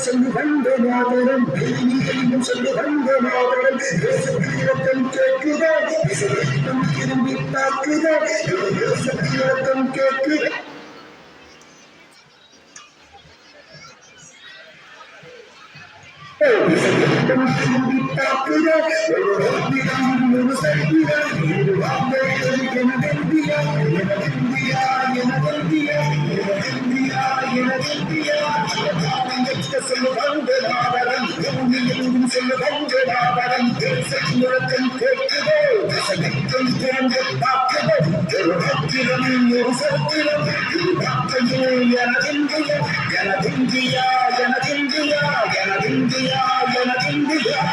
சொல்லி வந்த மாதரம் சொல்லி வந்த மாதரம் தேசத்தீரத்தம் கேட்குதே திரும்பி தாக்குதே தேசத்தீரத்தம் கேட்குதே திரும்பி தாக்குதே ஒரு சக்தியா எனதியா எனதியா எனதியா எனதியா எனதியா சொல்லு வந்த மாதரம் எங்கும் சொல்லு வந்த மாதரம் தேசத்தீரத்தம் கேட்குதே தேசத்தம் திறந்து தாக்குதே ஒரு சத்திரம் ஒரு சத்திரம் எனதிந்தியா எனதிந்தியா எனதிந்தியா எனதிந்தியா எனதிந்தியா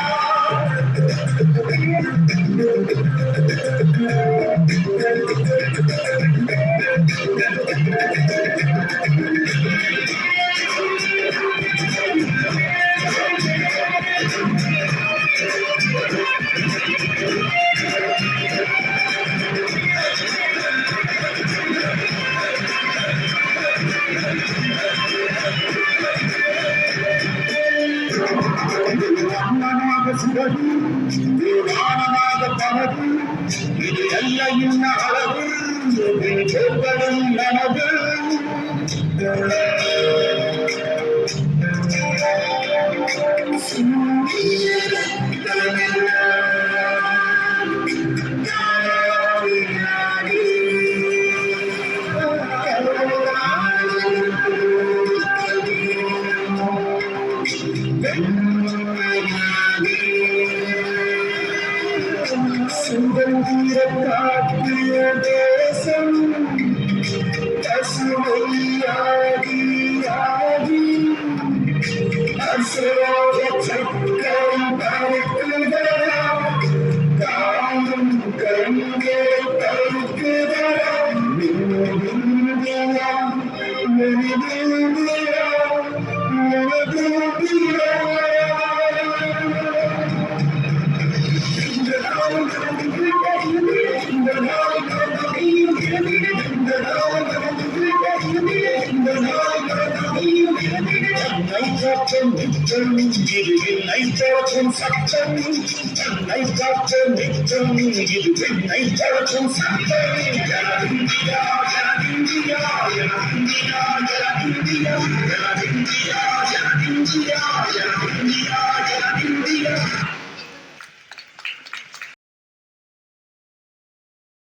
இது எல்லையின் அளவு கேட்பதும் நமது சுதந்திர காட்டிய தேசம் பசுமையாகி ஆகி அசோக சக்கரம் பறக்குதரா காயும் கண்கே பறக்குதரா இந்தியா இந்தியா இந்தியா நைத்தோற்றும் சட்டம் நைத்தோற்றும் நித்தம் இது நைத்தோற்றும் சட்டம் India India India India India India